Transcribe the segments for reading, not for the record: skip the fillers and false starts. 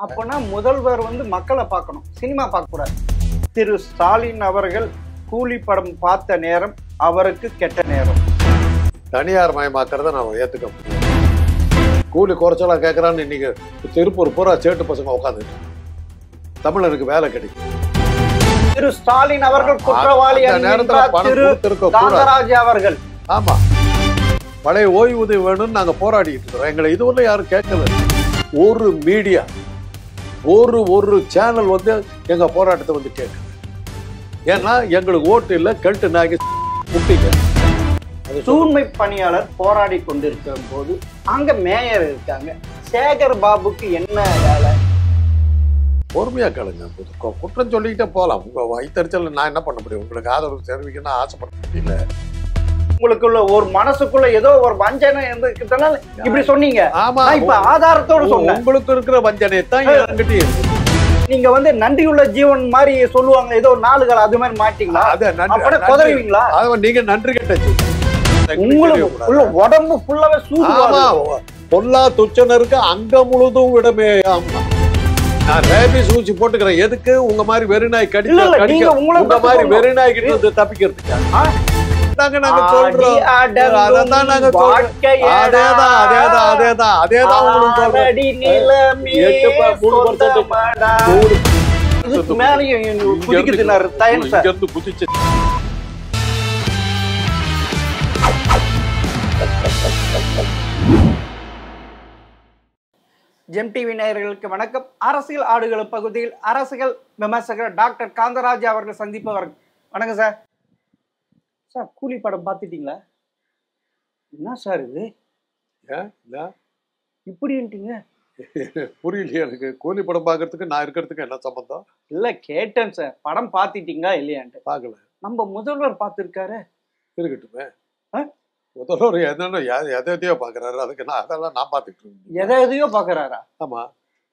அப்பனா முதல்வர் வந்து மக்களை பார்க்கணும், சினிமா பார்க்க கூடாது. திரு ஸ்டாலின் அவர்கள் கூலி படம் பார்த்த நேரம் அவருக்கு கெட்ட நேரம். தனியார் மயமாக்குறத நான் ஏத்துக்க முடியும். கூலி குறைச்சலா கேட்கறான்னு இன்னைக்கு திருப்பூர் பூரா சேட்டு பசங்க உட்காந்துட்டு தமிழருக்கு வேலை கிடைக்கும். திரு ஸ்டாலின் அவர்கள் குற்றவாளி திரு காந்தராஜ் அவர்கள். ஆமா, பழைய ஓய்வூதிய வேணும்னு நாங்க போராடிட்டு இருக்கிறோம். எங்களை இதுவரை யாரும் கேட்கல. ஒரு மீடியா ஒரு சேனல் வந்து எங்க போராட்டத்தை வந்து கேட்கல. ஏன்னா எங்களுக்கு ஓட்டு இல்லை, கெல்ட்டு நாகி முட்டிங்க. தூய்மை பணியாளர் போராடி கொண்டிருக்கும் போது அங்க மேயர் இருக்காங்க. சேகர் பாபுக்கு என்ன வேலை? பொறுமையா கேளுங்க. குற்றம் சொல்லிக்கிட்டே போகலாம். உங்க வைத்தறிச்சல் நான் என்ன பண்ண முடியும்? உங்களுக்கு ஆதரவு தெரிவிக்கணும்னு ஆசைப்பட முடியல. உங்களுக்குள்ள ஒரு மனசுக்குள்ள ஏதோ ஒரு வஞ்சனை இருந்ததுனால இப்படி சொன்னீங்க. ஆமா, இப்ப ஆதாரத்தோட சொன்னேன். உங்களுக்கு இருக்கிற வஞ்சனை தான் என்கிட்ட இருக்கு. நீங்க வந்து நன்றியுள்ள ஜீவன் மாதிரி சொல்லுவாங்க, ஏதோ நாளுகள் அது மாதிரி மாட்டீங்களா? அப்ப குதறுவீங்களா? நீங்க நன்றி கேட்ட உங்களுக்கு உடம்பு ஃபுல்லாவே சூடு. பொல்லா துச்சனருக்கு அங்க முழுதும் விடமே. நான் ரேபிஸ் ஊசி போட்டுக்கிறேன். எதுக்கு? உங்க மாதிரி வெறிநாய் கடிக்க உங்க மாதிரி வெறிநாய் கிட்ட வந்து தப்பிக்கிறதுக்கு நாங்க சொல்றோம். அதான் நாங்க அதேதான் குதிச்சு. ஜெம் டிவி நேயர்களுக்கு வணக்கம். அரசியல் ஆடுகள பகுதியில் அரசியல் விமர்சகர் டாக்டர் காந்தராஜ் அவர்கள் சந்திப்பவர். வணக்கம் சார். சார், கூலி படம் பார்த்துட்டீங்களா? என்ன சார் இது இப்படின்ட்டீங்க? புரியலையே எனக்கு. கூலி படம் பார்க்கறதுக்கு நான் இருக்கிறதுக்கு என்ன சம்பந்தம்? இல்ல, கேட்டேன் சார். படம் பார்த்துட்டீங்களா இல்லையான்ட்டு. பார்க்கல. நம்ம முதல்வர் பார்த்துருக்காரு. இருக்கட்டுமே. முதல்வர் என்னன்னு எதையோ பாக்குறாரு. அதுக்கு அதெல்லாம் நான் பார்த்துட்டு இருக்கேன். எதையோ பாக்குறாரா? ஆமா,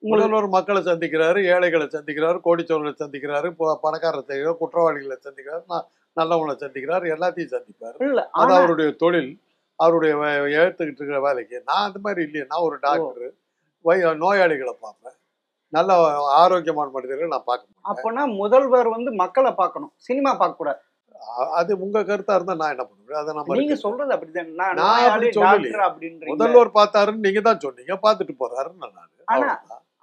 முதல்வர் மக்களை சந்திக்கிறாரு, ஏழைகளை சந்திக்கிறாரு, கோடிச்சோர்களை சந்திக்கிறாரு, பணக்காரரை சந்திக்கிறார், குற்றவாளிகளை சந்திக்கிறாரு, நல்லவங்களை சந்திக்கிறாரு, எல்லாத்தையும் சந்திப்பாரு. அது அவருடைய தொழில், அவருடைய ஏற்றுக்கிட்டு இருக்கிற வேலைக்கு. நான் அந்த மாதிரி இல்லையே. நான் ஒரு டாக்டர். நோயாளிகளை பார்ப்பேன், நல்ல ஆரோக்கியமான மனிதர்களை நான் பார்க்க மாட்டேன். அப்பனா முதல்வர் வந்து மக்களை பார்க்கணும், சினிமா பார்க்க கூடாது. அது உங்க கருத்தா இருந்தா நான் என்ன பண்ணுவேன்? அதை நம்ம நீங்க சொல்றது அப்படிதான். முதல்வர் பார்த்தாருன்னு நீங்க தான் சொன்னீங்க. பார்த்துட்டு போறாருன்னு ஆனா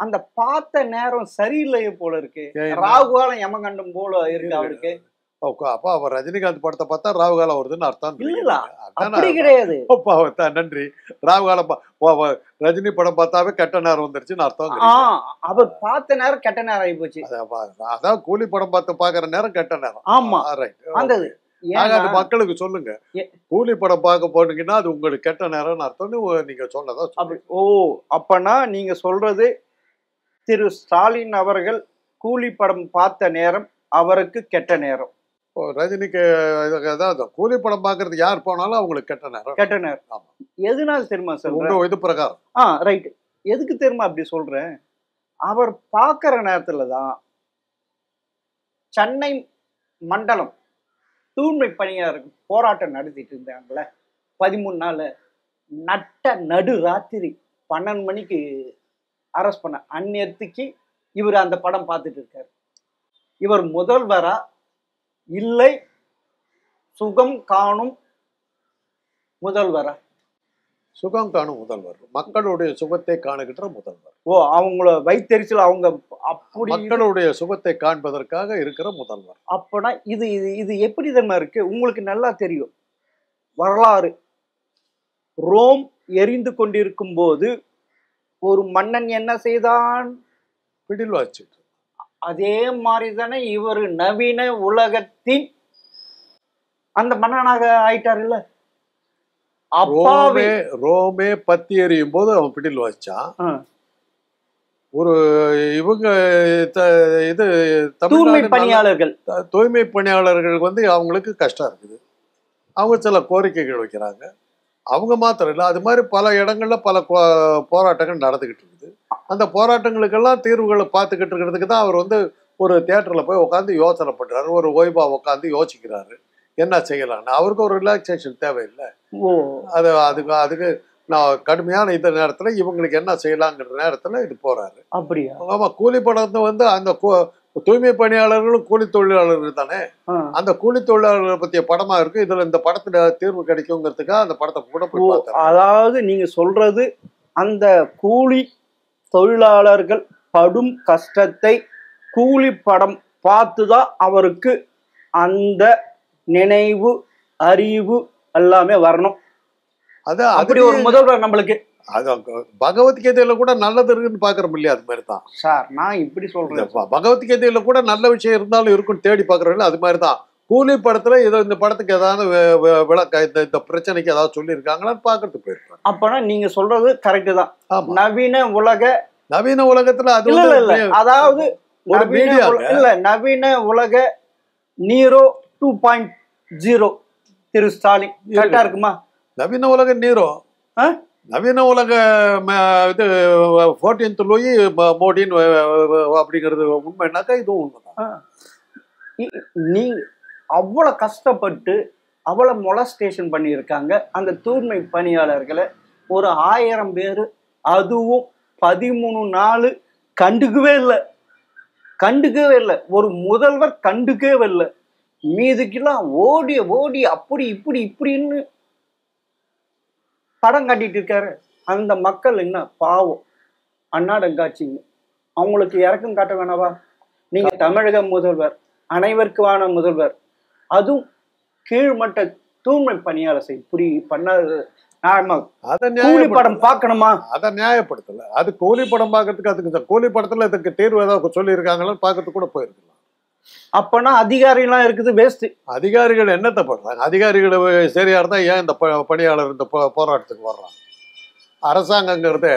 அந்த பார்த்த நேரம் சரியில்லையே போல இருக்கு. ராகுகாலம் யமகண்டம் போல இருக்கு அவருக்கு. அப்ப அவர் ரஜினிகாந்த் படத்தை பார்த்தா ராகுகாலம் வருதுன்னு அர்த்தம் கிடையாது. நன்றி. ராகுகாலம் ரஜினி படம் பார்த்தாவே கெட்ட நேரம் வந்துருச்சுன்னு அர்த்தம். அவர் பார்த்த நேரம் கெட்ட நேரம் ஆகி போச்சு. அதான் கூலி படம் பார்த்து பாக்குற நேரம் கெட்ட நேரம். ஆமா, அது மக்களுக்கு சொல்லுங்க. கூலி படம் பார்க்க போனீங்கன்னா அது உங்களுக்கு கெட்ட நேரம்னு அர்த்தம்னு நீங்க சொன்னதான். ஓ, அப்பனா நீங்க சொல்றது திரு ஸ்டாலின் அவர்கள் கூலி படம் பார்த்த நேரம் அவருக்கு கெட்ட நேரம். ரஜினிக்கு கூலி படம் பாக்குறதுக்கு யார் போனாலும் அவங்களுக்கு கெட்ட நேரம். கெட்ட நேரம் எதுனால தெரியுமா சார்? உங்க இது பிரகாரம். ரைட். எதுக்கு தெரியுமா அப்படி சொல்றேன்? அவர் பாக்குற நேரத்துலதான் சென்னை மண்டலம் தூய்மை பணியாளர்கள் போராட்டம் நடத்திட்டு இருந்தாங்கல்ல 13 நாள். நடு ராத்திரி 12 மணிக்கு அரெஸ்ட் பண்ண அந்நேரத்துக்கு இவர் அந்த படம் பார்த்துட்டு இருக்காரு. இவர் முதல்வரா இல்லை சுகம் காணும் முதல்வரா? சுகம் காணும் முதல்வர், மக்களுடைய சுகத்தை காணுகின்ற முதல்வர். அவங்கள வைத்தறிச்சல் அவங்க அப்படி மக்களுடைய சுகத்தை காண்பதற்காக இருக்கிற முதல்வர். அப்பனா இது இது இது எப்படி தெரியுமா இருக்கு? உங்களுக்கு நல்லா தெரியும் வரலாறு. ரோம் எரிந்து கொண்டிருக்கும் போது ஒரு மன்னன் என்ன செய்தான்? பிடில் வச்சு. அதே மாதிரி தானே இவர் நவீன உலகத்தின் அந்த மன்னனாக ஆயிட்டார் இல்ல? ரோமே பத்தி எறியும் போது அவன் பிடில் வச்சான். ஒரு இவங்க இது தூய்மை பணியாளர்கள் வந்து அவங்களுக்கு கஷ்டம் இருக்குது. அவங்க சில கோரிக்கைகள் வைக்கிறாங்க. அவங்க மாத்திரம் இல்லை, அது மாதிரி பல இடங்கள்ல பல போராட்டங்கள் நடந்துகிட்டு இருக்குது. அந்த போராட்டங்களுக்கெல்லாம் தீர்வுகளை பார்த்துக்கிட்டு இருக்கிறதுக்கு தான் அவர் வந்து ஒரு தியேட்டர்ல போய் உட்காந்து யோசனை பண்றாரு. ஒரு ஓய்வா உட்காந்து யோசிக்கிறாரு என்ன செய்யலாம்னு. அவருக்கு ஒரு ரிலாக்ஸேஷன் தேவையில்லை. அதுக்கு நான் கடுமையான இந்த நேரத்துல இவங்களுக்கு என்ன செய்யலாங்கிற நேரத்துல இது போறாரு. அப்படியா? ஆமா, கூலி படத்தை வந்து அந்த தூய்மை பணியாளர்களும் கூலி தொழிலாளர்கள் தானே. அந்த கூலி தொழிலாளர்களை பத்திய படமா இருக்கு. இதுல இந்த படத்துல தீர்வு கிடைக்குங்கிறதுக்காக அந்த படத்தை கூட போய் பார்த்தேன். அதாவது நீங்க சொல்றது அந்த கூலி தொழிலாளர்கள் படும் கஷ்டத்தை கூலி படம் பார்த்துதான் அவருக்கு அந்த நினைவு அறிவு எல்லாமே வரணும். அப்படி ஒரு முதல்வர் நம்மளுக்கு பகவத்கீதையில கூட நல்லது இருக்குன்னு பாக்குறோம் இல்லையா? அது மாதிரிதான் சார் நான் இப்படி சொல்றேன். பகவத்கீதையில கூட நல்ல விஷயம் இருந்தாலும் இருக்குன்னு தேடி பாக்குறோம். அது மாதிரிதான் கூலி படத்துல ஏதோ இந்த படத்துக்கு ஏதாவது விளக்க இந்த பிரச்சனைக்கு ஏதாவது சொல்லி இருக்காங்களான்னு பாக்குறதுக்கு போயிருக்காங்க. அப்பனா நீங்க சொல்றது கரெக்ட் தான். நவீன உலகத்துல அது அதாவது நவீன உலக நீரோ 2.0 திரு ஸ்டாலின் கரெக்டா இருக்குமா? நவீன உலக நீரோ நவீன உலக இது 14th லூயி மோடின்னு அப்படிங்கிறது உண்மைனாக்கா இதுவும் உண்மைதான். நீங்க அவ்வளவு கஷ்டப்பட்டு அவ்வளவு மொலஸ்டேஷன் பண்ணியிருக்காங்க அந்த தூய்மை பணியாளர்களை. ஒரு 1000 பேர், அதுவும் 13 நாள் கண்டுக்கவே இல்லை. ஒரு முதல்வர் கண்டுக்கவே இல்லை. மீதுக்கெல்லாம் ஓடி அப்படி இப்படின்னு படம் காட்டிட்டு இருக்காரு. அந்த மக்கள் என்ன பாவம், அன்னாடங்காட்சிங்க. அவங்களுக்கு இறக்கம் காட்ட வேணாவா? நீங்க தமிழக முதல்வர், அனைவருக்குமான முதல்வர், அதுவும் கீழ்மட்ட தூய்மை பணியாளர் இப்படி பண்ணாது. கூலி படம் பார்க்கணுமா? அதை நியாயப்படுத்தல. அது கூலி படம் பார்க்கறதுக்கு அதுக்கு கூலி படத்துல இதுக்கு தீர்வு ஏதாவது சொல்லி இருக்காங்களான்னு பார்க்கறதுக்கு கூட போயிருக்கலாம். அப்பனா அதிகாரிலாம் இருக்குது வேஸ்ட். அதிகாரிகள் என்னத்தை பண்றாங்க? அதிகாரிகள் சரியா இருந்தா ஏன் இந்த பணியாளர் இந்த போராட்டத்துக்கு வர்றாங்க? அரசாங்கங்கிறத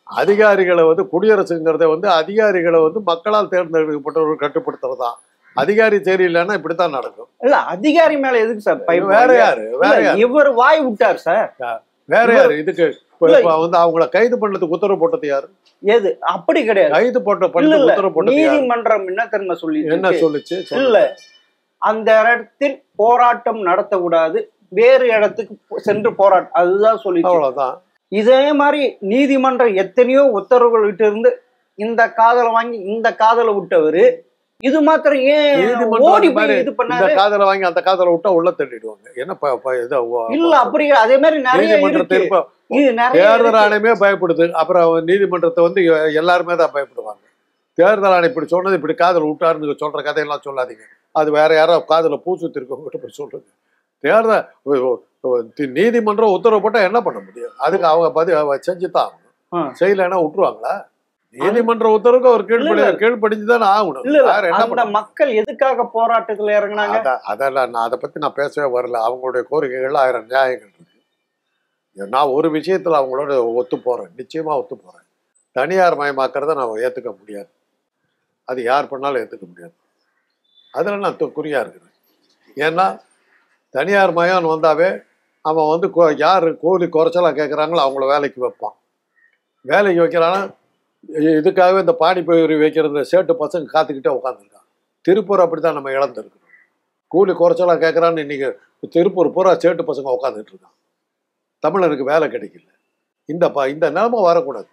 அதிகாரிகளை வந்து குடியரசுங்கிறத வந்து அதிகாரிகளை வந்து மக்களால் தேர்ந்தெடுக்கப்பட்டவர்கள் கட்டுப்படுத்துறதுதான். அதிகாரி சரியில்லைன்னா இப்படித்தான் நடக்கும். இல்ல அதிகாரி மேல எதுக்கு சார்? வேற யாரு இவர் வாய் விட்டார் சார். வேற யாரு இதுக்கு வந்து அவங்களை கைது பண்ணதுக்கு உத்தரவு போட்டது யாரு? எது அப்படி கிடையாது. கைது போட்ட உத்தரவு போட்டது நீதிமன்றம் என்ன தெரியுமா சொல்லி என்ன சொல்லுச்சு? இல்ல அந்த இடத்தில் போராட்டம் நடத்தக்கூடாது, வேறு இடத்துக்கு சென்று போராட்டம், அதுதான் சொல்லி. அவ்வளவுதான். இதே மாதிரி நீதிமன்றம் எத்தனையோ உத்தரவுகள் விட்டு இருந்து இந்த காதலை வாங்கி இந்த காதலை விட்டவரு இது மாத்திரம் ஏன் ஓடி போய் இது பண்ணாரு? காதலை வாங்கி அந்த காதலை விட்டா உள்ள தள்ளிடுவாங்க. என்ன இல்ல அப்படி அதே மாதிரி நிறைய தேர்தல் ஆணையமே பயப்படுது. அப்புறம் நீதிமன்றத்தை வந்து எல்லாருமே தான் பயப்படுவாங்க. தேர்தல் ஆணையம் இப்படி சொன்னது, இப்படி காதல் விட்டாருன்னு சொல்ற கதையெல்லாம் சொல்லாதீங்க. அது வேற யாரோ காதல பூசுத்தி இருக்கவங்க இப்படி சொல்றது. தேர்தல் நீதிமன்றம் உத்தரவு போட்டா என்ன பண்ண முடியும்? அதுக்கு அவங்க செஞ்சுதான் ஆகணும். செய்யலைன்னா விட்டுருவாங்களா? நீதிமன்ற உத்தரவுக்கு ஒரு கீழ்படிஞ்சுதான் ஆகணும். மக்கள் எதுக்காக போராட்டத்துல இறங்கினாங்க? அதெல்லாம் நான் அதை பத்தி நான் பேசவே வரல. அவங்களுடைய கோரிக்கைகள் 1000 நியாயங்கள் இருக்கு. நான் ஒரு விஷயத்துல அவங்களோட ஒத்து போறேன், நிச்சயமா ஒத்து போறேன். தனியார் மயமாக்குறத நான் ஏத்துக்க முடியாது. அது யார் பண்ணாலும் ஏத்துக்க முடியாது. அதுல நான் குறியா இருக்கிறேன். ஏன்னா தனியார் மயம் வந்தாவே அவன் வந்து யாரு கூலி குறைச்சலா கேட்கறாங்களோ அவங்கள வேலைக்கு வைப்பான். வேலைக்கு வைக்கிறான்னா இதுக்காகவே இந்த பானிபூரி வைக்கிறது சேட்டு பசங்க காத்துக்கிட்டே உட்காந்துருக்கான். திருப்பூர் அப்படித்தான் நம்ம இழந்திருக்கணும். கூலி குறைச்சலாம் கேட்குறான்னு இன்னைக்கு திருப்பூர் பூரா சேட்டு பசங்க உட்காந்துட்டு இருக்கான். தமிழருக்கு வேலை கிடைக்கல. இந்த நிலைமை வரக்கூடாது.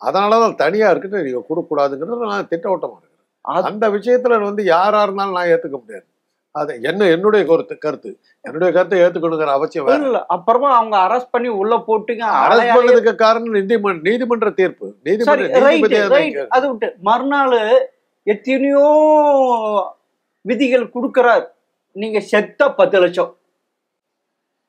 அதனாலதான் தனியா இருக்குன்னு நீங்க கொடுக்கக்கூடாதுங்கிறது நான் திட்டவட்டமா இருக்கிறேன். அந்த விஷயத்துல வந்து யாரா இருந்தாலும் நான் ஏத்துக்க முடியாது. அது என்னுடைய கருத்து ஏத்துக்கணுங்கிற அவசியம் இல்ல. அப்புறமா அவங்க அரெஸ்ட் பண்ணி உள்ள போட்டுங்க. அரெஸ்ட் பண்ணதுக்கு காரணம் நீதிமன்ற தீர்ப்பு. அது விட்டு மறுநாள் எத்தனையோ விதிகள் கொடுக்கிறார். நீங்க செத்த 10 லட்சம்,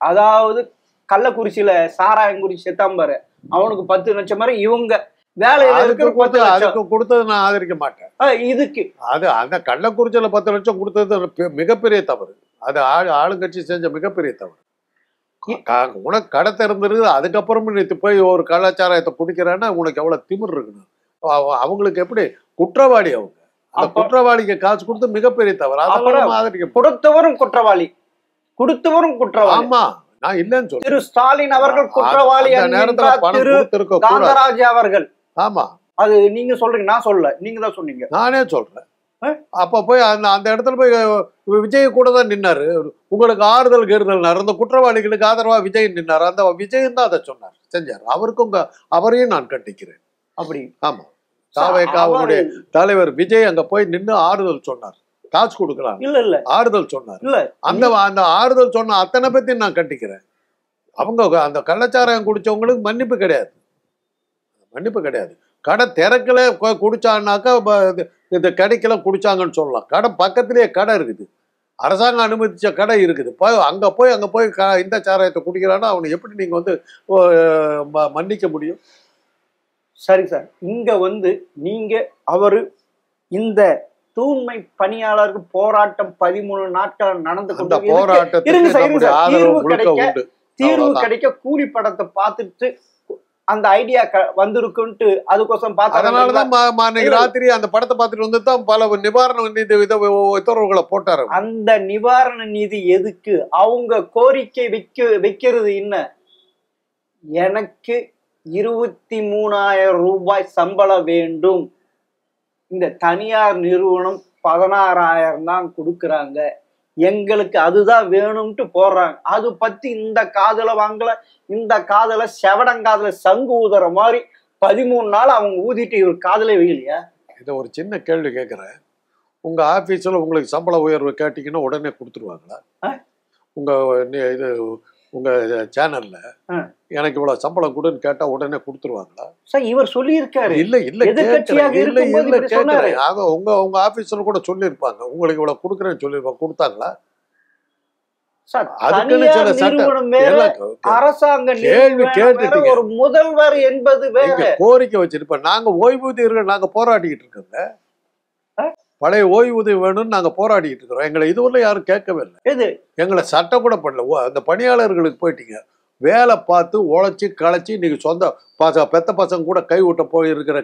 அதாவது கள்ளக்குறிச்சியில சாராயங்குறிச்சி செத்தாம்பாரு, அவனுக்கு 10 லட்சம் மாதிரி இவங்க வேலையில அதுக்கு கொடுத்தது நான் ஆதரிக்க மாட்டேன். இதுக்கு அந்த கள்ளக்குறிச்சியில 10 லட்சம் கொடுத்தது மிகப்பெரிய தவறு. அது ஆளுங்கட்சி செஞ்ச மிகப்பெரிய தவறு. உனக்கு கடை திறந்துருது, அதுக்கப்புறமும் நீ போய் ஒரு கலாச்சாரத்தை குடிக்கிறேன்னா உனக்கு எவ்வளவு திமிர் இருக்கணும். அவங்களுக்கு எப்படி குற்றவாளி? அவங்க அந்த குற்றவாளிக்கு காசு கொடுத்து மிகப்பெரிய தவறு. அதெல்லாம் ஆதரிக்க. கொடுத்தவரும் குற்றவாளி, கொடுத்தவரும் குற்றவாளி. ஆமா, நான் இல்லைன்னு சொல்றேன். திரு ஸ்டாலின் அவர்கள் குற்றவாளி, காந்தராஜ் அவர்கள். ஆமா, அது நீங்க சொல்றீங்க, நான் சொல்ல, நீங்க தான் சொன்னீங்க. நானே சொல்றேன். அப்ப போய் அந்த இடத்துல போய் விஜய் கூட தான் நின்னாரு. உங்களுக்கு ஆறுதல் கேறுதல் அந்த குற்றவாளிகளுக்கு ஆதரவா விஜய் நின்னாரு. அந்த விஜய் தான் அதை சொன்னார், செஞ்சார். அவரையும் நான் கண்டிக்கிறேன். அப்படி ஆமா, தாவேகாவுடைய தலைவர் விஜய் அங்க போய் நின்று ஆறுதல் சொன்னார். காசு கொடுக்கலாம் இல்ல ஆறுதல் சொன்னார். இல்ல அந்த ஆறுதல் சொன்ன அத்தனை பத்தி நான் கண்டிக்கிறேன். அவங்க அந்த கள்ளச்சாராயம் குடிச்சவங்களுக்கு மன்னிப்பு கிடையாது, மன்னிப்பு கிடையாது. கடை திறக்கல குடிச்சான்னாக்கா இந்த கடைக்கெಲ್ಲ குடிச்சாங்கன்னு சொல்லலாம். கடை பக்கத்திலேயே கடை இருக்குது, அரசாங்கம் அனுமதிச்ச கடை இருக்குது. அங்க போய் இந்த சாராயத்தை குடிக்கிறான்னா அவனை எப்படி நீங்க வந்து மன்னிக்க முடியும்? சரி சார், இங்க நீங்க அவரு இந்த தூய்மை பணியாளருக்கு போராட்டம் 13 நாட்கள் நடந்து கொண்டு தீர்வு கிடைக்க கூலி படத்தை பார்த்துட்டு அந்த ஐடியா வந்திருக்குன்ட்டு அதுக்கோசம் பார்த்தா, அதனாலதான் ராத்திரி அந்த படத்தை பார்த்துட்டு வந்து தான் பல நிவாரண நிதி உத்தரவுகளை போட்டாரு. அந்த நிவாரண நிதி எதுக்கு? அவங்க கோரிக்கை வைக்கிறது என்ன? எனக்கு 23,000 ரூபாய் சம்பளம் வேண்டும், இந்த தனியார் நிறுவனம் 16,000 தான் கொடுக்குறாங்க, எங்களுக்கு அதுதான் வேணும்ட்டு போடுறாங்க. அது பத்தி இந்த காதல வாங்கல, இந்த காதல செவடங்காதல சங்கு ஊதுற மாதிரி 13 நாள் அவங்க ஊதிட்டு இவர் காதலே வைக்கலையா? இதை ஒரு சின்ன கேள்வி கேட்குறேன். உங்க ஆபீஸ்ல உங்களுக்கு சம்பள உயர்வு கேட்டீங்கன்னா உடனே கொடுத்துருவாங்களா? உங்க சேனல்ல எனக்கு இவ்வளவு சம்பளம் கொடுன்னு கேட்டா உடனே கொடுத்துருவாங்களா? சார் இவர் சொல்லியிருக்காரு. இல்ல கேட்கிறேன். உங்க ஆபீஸ்ல கூட சொல்லியிருப்பாங்க, உங்களுக்கு இவ்வளவு கொடுக்குறேன்னு சொல்லியிருப்பாங்க. கொடுத்தாங்களா? அரசாங்க ஒரு முதல்வர் என்பது கோரிக்கை வச்சிருப்பேன். நாங்க ஓய்வூதியர்கள் நாங்க போராடிக்கிட்டு இருக்கோங்க, பழைய ஓய்வூதியம் வேணும்னு நாங்க போராடிட்டு இருக்கிறோம். எங்களை இதுவரை யாரும் கேட்கவே இல்லை, எங்களை சட்டம் கூட பண்ணல. அந்த பணியாளர்களுக்கு போயிட்டீங்க, வேலை பார்த்து உழைச்சி களைச்சி இன்னைக்கு சொந்த பெத்த பசங்க கூட கை விட்ட போயிருக்கிற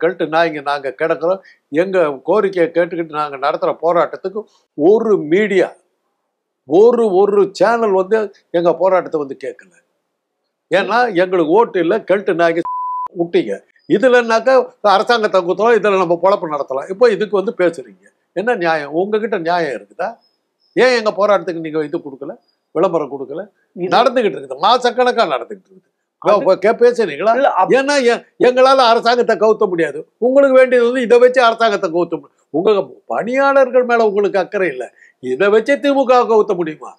கெல்ட்டு நாய்ங்க நாங்க கிடக்கிறோம். எங்க கோரிக்கையை கேட்டுக்கிட்டு நாங்க நடத்துற போராட்டத்துக்கு ஒரு மீடியா ஒரு சேனல் எங்க போராட்டத்தை கேட்கல. ஏன்னா எங்களுக்கு ஓட்டு இல்லை, கெல்ட்டு நாய்க்கு விட்டீங்க. இதுலன்னாக்கா அரசாங்கத்தை குத்தலாம், இதுல நம்ம பொழப்பு நடத்தலாம். இப்போ இதுக்கு பேசுறீங்க, என்ன நியாயம்? உங்ககிட்ட நியாயம் இருக்குதா? ஏன் எங்க போராட்டத்துக்கு நீங்க இது கொடுக்கல, விளம்பரம் கொடுக்கல? நடந்துகிட்டு இருக்குது, மாசக்கணக்கா நடந்துகிட்டு இருக்குது. பேசுறீங்களா? ஏன்னா எங்களால அரசாங்கத்தை கவுத்த முடியாது. உங்களுக்கு வேண்டியது இதை வச்சு அரசாங்கத்தை கவுத்த முடியும். உங்க பணியாளர்கள் மேல உங்களுக்கு அக்கறை இல்லை, இதை வச்சு திமுக கவுத்த முடியுமா?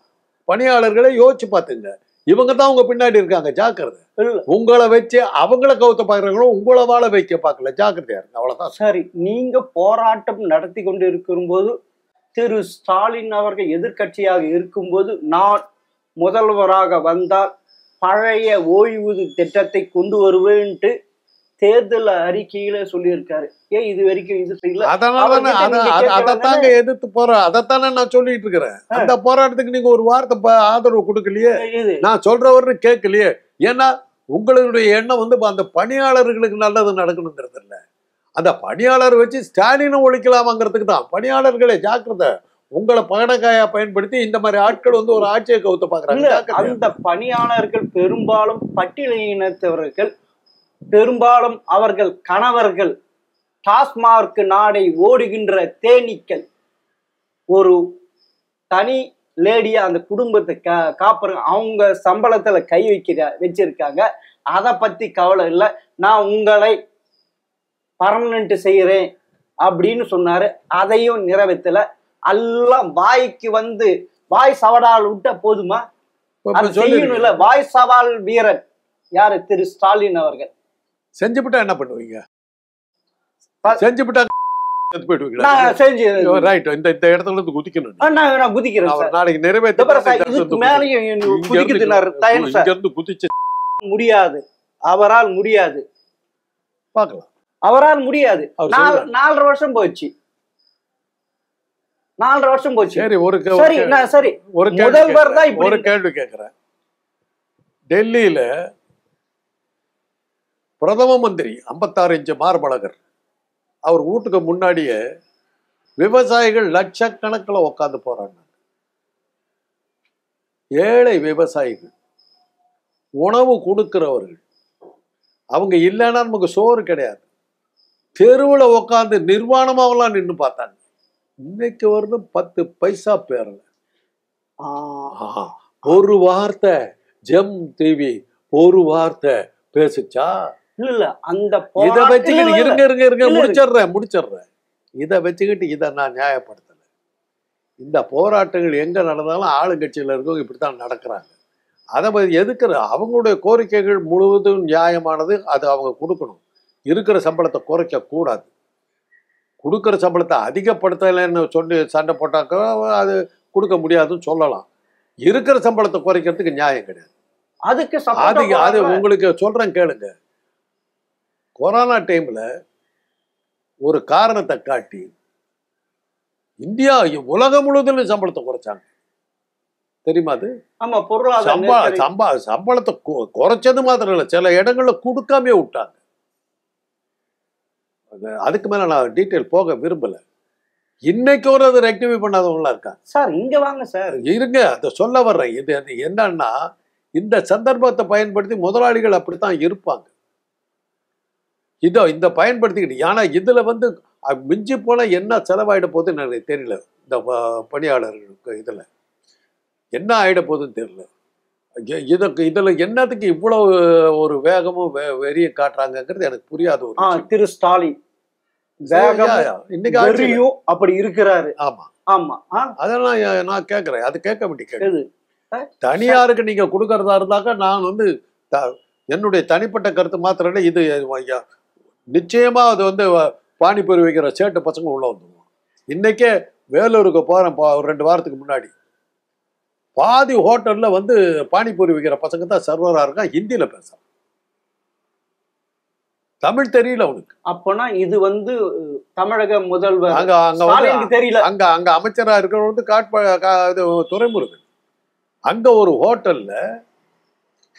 பணியாளர்களை யோசிச்சு பாத்துங்க. இவங்க தான் உங்க பின்னாடி இருக்காங்க, ஜாக்கிரதை. உங்களை வச்சு அவங்கள கவுத்த பாக்குறாங்களோ, உங்களை வாழ வைக்க பார்க்கல, ஜாக்கிரதையா இருக்கு. அவ்வளவுதான். சரி, நீங்க போராட்டம் நடத்தி கொண்டு இருக்கும்போது திரு ஸ்டாலின் அவர்கள் எதிர்கட்சியாக இருக்கும்போது, நான் முதல்வராக வந்தால் பழைய ஓய்வூதிய திட்டத்தை கொண்டு வருவேன்ட்டு தேர்தல் அறிக்கையில சொல்லியிருக்காரு. ஏன் இது வரைக்கும் இது செய்யல? அதைத்தாங்க எதிர்த்து போறேன், அதைத்தானே நான் சொல்லிட்டு இருக்கிறேன். அந்த போராட்டத்துக்கு நீங்க ஒரு வார்த்தை ஆதரவு கொடுக்கலையே, நான் சொல்றவர்னு கேட்கலையே. ஏன்னா உங்களுடைய எண்ணம் அந்த பணியாளர்களுக்கு நல்லது நடக்கணுங்கிறது இல்லை, அந்த பணியாளர் வச்சு ஸ்டாலினை ஒழிக்கலாமாங்கிறதுக்கு தான். பணியாளர்களே ஜாக்கிரதை, உங்களை பகடக்காயா பயன்படுத்தி இந்த மாதிரி ஆட்கள் ஒரு ஆட்சியை கவுத்த பாக்குறாங்க. அந்த பணியாளர்கள் பெரும்பாலும் பட்டியலினத்தவர்கள், பெரும்பாலும் அவர்கள் கணவர்கள் டாஸ்மார்க் நாடை ஓடுகின்ற தேனீக்கள். ஒரு தனி லேடியா அந்த குடும்பத்தை காப்புற அவங்க சம்பளத்துல கை வச்சிருக்காங்க. அதை பத்தி கவலை இல்லை, நான் உங்களை பர்மனன்ட் செய்யறேன் அப்படின்னு சொன்னாரு. அதையும் நிறைவேற்றல. எல்லாம் வாய்க்கு வாய் சவால் விட்டா போதுமா? செய்யணும் இல்ல. வாய் சவால் வீரன் யாரு? திரு ஸ்டாலின் அவர்கள். செஞ்சுவிட்டா என்ன பண்ணுவீங்க? செஞ்சுவிட்டா போயிடுவீங்களா? ரைட், இந்த இடத்துல இருந்து குதிக்கணும். நான் குதிக்கிறேன். நாளைக்கு நிறைவேற்ற குதிச்சு முடியாது, அவரால் முடியாது, பார்க்கலாம். அவரால் முடியாது. 4.5 வருஷம் போச்சு, 4.5 வருஷம் போச்சு. சரி, ஒரு கேள்வி கேட்கிறேன். டெல்லியில பிரதம மந்திரி 56 இன்ச் மார்பழகர், அவர் வீட்டுக்கு முன்னாடியே விவசாயிகள் லட்சக்கணக்கில் உட்காந்து போறாங்க. ஏழை விவசாயிகள், உணவு கொடுக்கிறவர்கள், அவங்க இல்லைன்னா நமக்கு சோறு கிடையாது. தெருவில் உட்காந்து நிர்வாணமாகலாம் நின்று பார்த்தாங்க. இன்னைக்கு வரணும் 10 பைசா பேரல. ஒரு வார்த்தை ஜெம் டிவி ஒரு வார்த்தை பேசுச்சா? இல்ல அந்த இதை வச்சுக்கிட்டு இருங்க முடிச்சிடுறேன். இதை வச்சுக்கிட்டு இதை நான் நியாயப்படுத்தல. இந்த போராட்டங்கள் எங்க நடந்தாலும் ஆளுங்கட்சியில இருக்கவங்க இப்படித்தான் நடக்கிறாங்க. அதை எதுக்குற அவங்களுடைய கோரிக்கைகள் முழுவதும் நியாயமானது. அது அவங்க கொடுக்கணும். இருக்கிற சம்பளத்தை குறைக்க கூடாது. கொடுக்குற சம்பளத்தை அதிகப்படுத்தலைன்னு சொல்லி சண்டை போட்டாக்க அது கொடுக்க முடியாதுன்னு சொல்லலாம். இருக்கிற சம்பளத்தை குறைக்கிறதுக்கு நியாயம் கிடையாது. அது உங்களுக்கு சொல்றேன் கேளுங்க. கொரோனா டைம்ல ஒரு காரணத்தை காட்டி இந்தியா உலகம் முழுவதும் சம்பளத்தை குறைச்சாங்க. தெரியுமா? அது சம்பளத்தை குறைச்சது மாத்திரம் இல்லை, சில இடங்கள்ல கொடுக்காமே விட்டாங்க. அதுக்கு மேல நான் டீட்டெயில் போக விரும்பல. இன்னைக்கு ஒரு அதை ரெக்டிஃபை பண்ணாதவங்களா இருக்காங்க. சார் இங்க வாங்க சார். இருங்க, அதை சொல்ல வர்றேன். இது என்னன்னா, இந்த சந்தர்ப்பத்தை பயன்படுத்தி முதலாளிகள் அப்படித்தான் இருப்பாங்க. இந்த பயன்படுத்திக்கிட்டு, ஆனா இதுல மிஞ்சி போனா என்ன செலவாயிட போகுதுன்னு எனக்கு தெரியல. இந்த பணியாளர்களுக்கு இதுல என்ன ஆயிட போகுதுன்னு தெரியல. இதுல என்னத்துக்கு இவ்வளவு ஒரு வேகமும் வெறிய காட்டுறாங்கிறது எனக்கு புரியாத. திரு ஸ்டாலின் அப்படி இருக்கிறாரு. ஆமா ஆமா, அதெல்லாம் நான் கேட்கிறேன். அது கேட்க வேண்டிய தனியாருக்கு நீங்க கொடுக்கறதா இருந்தாக்க நான் என்னுடைய தனிப்பட்ட கருத்து மாத்திரம் இல்லை. இது நிச்சயமா அது பானிபூரி வைக்கிற சேட்டு பசங்க உள்ள வந்துடுவோம். இன்னைக்கே வேலூருக்கு போறேன். ஒரு 2 வாரத்துக்கு முன்னாடி பாதி ஹோட்டல்ல பானிபூரி வைக்கிற பசங்க தான் சர்வரா இருக்கான். ஹிந்தியில பேசுறான். தமிழ் தெரியல அவனுக்கு. அப்பனா இது தமிழக முதல்வர் அங்க தெரியல. அங்க அமைச்சரா இருக்கிற துரைமுருகன் அங்க ஒரு ஹோட்டல்ல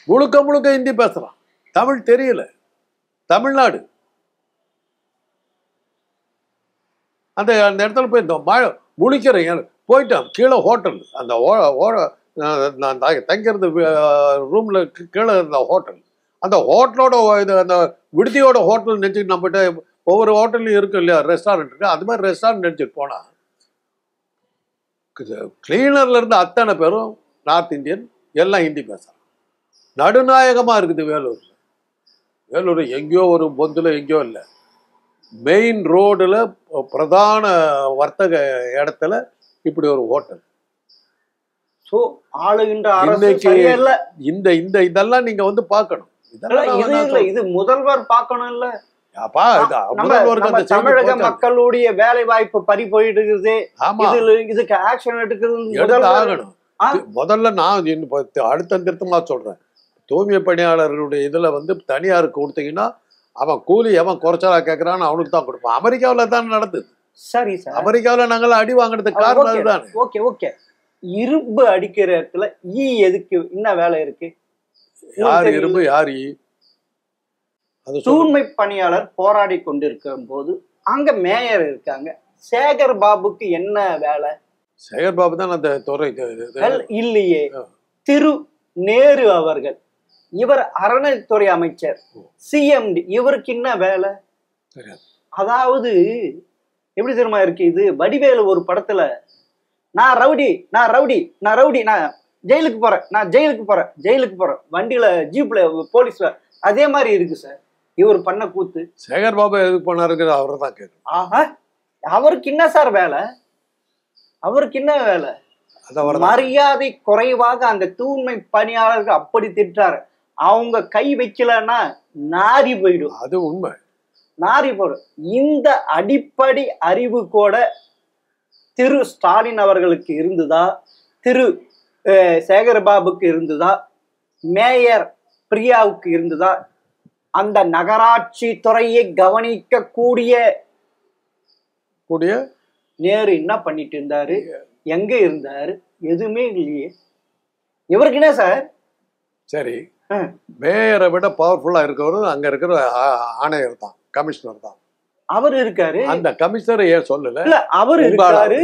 முழுக்க ஹிந்தி பேசுறான். தமிழ் தெரியல. தமிழ்நாடு அந்த இடத்துல போய் முழிக்கிறேன். போயிட்டான் கீழே ஹோட்டல். அந்த தங்கிறது ரூம்ல கீழே இருந்த ஹோட்டல். அந்த ஹோட்டலோட அந்த விடுதியோட ஹோட்டல் நினைச்சுட்டு நம்மகிட்ட ஒவ்வொரு ஹோட்டல்லையும் இருக்கு இல்லையா, ரெஸ்டாரண்ட் இருக்கு. அது மாதிரி ரெஸ்டாரண்ட் நினைச்சிட்டு போனா கிளீனர்ல இருந்து அத்தனை பேரும் நார்த் இந்தியன், எல்லாம் ஹிந்தி பேசுறாங்க. நடுநாயகமா இருக்குது வேலூர்ல. வேலூர் எங்கேயோ ஒரு பொந்துல எங்கேயோ இல்லை, மெயின் ரோடுல பிரதான வர்த்தக இடத்துல இப்படி ஒரு ஹோட்டல். இதெல்லாம் நீங்க பார்க்கணும். இது முதல்வர் பார்க்கணும் இல்ல? தமிழக மக்களுடைய வேலை வாய்ப்பு பறி போயிடுகிறது. இதுக்கு ஆக்ஷன் எடுக்கிறது. முதல்ல நான் அடுத்த திருத்தமா சொல்றேன். தூய்மை பணியாளர்களுடைய இதுல தனியாருக்கு கொடுத்தீங்கன்னா அவன் கூலி எவன் குறைச்சலா கேட்கறான்னு அவனுக்கு தான் கொடுப்பான். அமெரிக்காவில தான் நடந்தது. சரி சார், அமெரிக்காவில நாங்கள் அடி வாங்கினதுக்கு காரணம் அதுதான். Okay okay. இரும்பு அடிக்கிற இடத்துல எதுக்கு என்ன வேலை இருக்கு? யார் இரும்பு யார் தூய்மை பணியாளர் போராடி கொண்டிருக்கும் போது அங்க மேயர் இருக்காங்க. சேகர் பாபுக்கு என்ன வேலை? சேகர் பாபு தான் அந்த துறை இல்லையே. திரு நேரு அவர்கள், இவர் அறநிலைத்துறை அமைச்சர், சிஎம்டி, இவருக்கு என்ன வேலை? அதாவது எப்படி தெரியுமா இருக்கு இது? வடிவேலு ஒரு படத்துல நான் ரவுடி நான் ரவுடி நான் ரவுடி நான் ஜெயிலுக்கு போறேன் நான் ஜெயிலுக்கு போறேன் வண்டியில ஜீப்ல போலீஸ்ல, அதே மாதிரி இருக்கு சார் இவர் பண்ண கூத்து. சேகர் பாபு எதுக்கு பண்ணாருங்கிறது அவரை தான் கேட்கும். ஆஹா, அவருக்கு என்ன சார் வேலை? அவருக்கு என்ன வேலை? மரியாதை குறைவாக அந்த தூய்மை பணியாளர்கள் அப்படி திட்டாரு. அவங்க கை வைக்கலன்னா நாரி போயிடும். அது உண்மை, நாரி போயிடும். இந்த அடிப்படை அறிவு கூட திரு ஸ்டாலின் அவர்களுக்கு இருந்துதா, திரு சேகர்பாபுக்கு இருந்துதா, மேயர் பிரியாவுக்கு இருந்துதா? அந்த நகராட்சி துறையை கவனிக்க கூடிய நேரு என்ன பண்ணிட்டு இருந்தாரு? எங்க இருந்தாரு? எதுவுமே இல்லையே. இவருக்கு என்ன சார்? சரி, மேயரை விட பவர்ஃபுல்லா இருக்கவரு அங்க இருக்கிற ஆணையர் தான், கமிஷனர் தான். அவர் இருக்காரு. அந்த கமிஷனர் ஏன் சொல்லல? இல்ல, அவர் இருக்காரு,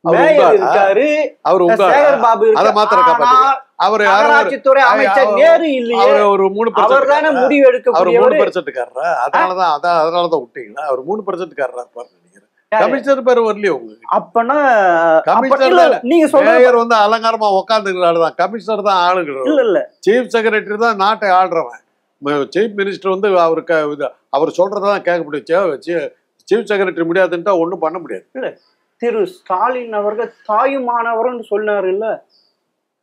மேயர் இருக்காரு, அவர் சேகர் பாபு அத மாத்திரம் காப்பாத்துறாரு. அவர் நகராட்சித்துறை அமைச்சர் நேரு இல்லையே. ஒரு 3% அவர்தானே முடிவு எடுக்க அவர் 3%காரரா? அதனாலதான் விட்டீங்களா? அவர் 3%காரரா இருப்பாரு நினைக்கிறேன். கமிஷனர் பேர் வரலையே உங்களுக்கு. அப்பனா கமிஷனர் நீங்க மேயர் வந்து அலங்காரமா உட்காந்துக்கிற ஆளுதான், கமிஷனர் தான் ஆளுங்கிறோம். இல்ல இல்ல சீஃப் செக்ரட்டரி தான் நாட்டை ஆள்றவன். சீஃப் மினிஸ்டர் வந்து அவருக்கு அவர் சொல்றதான் கேட்க முடியும். சீஃப் செக்ரட்டரி முடியாதுன்ட்டா ஒன்றும் பண்ண முடியாது. இல்ல திரு ஸ்டாலின் அவர்கள் தாயுமானவர்னு சொன்னாரு இல்ல,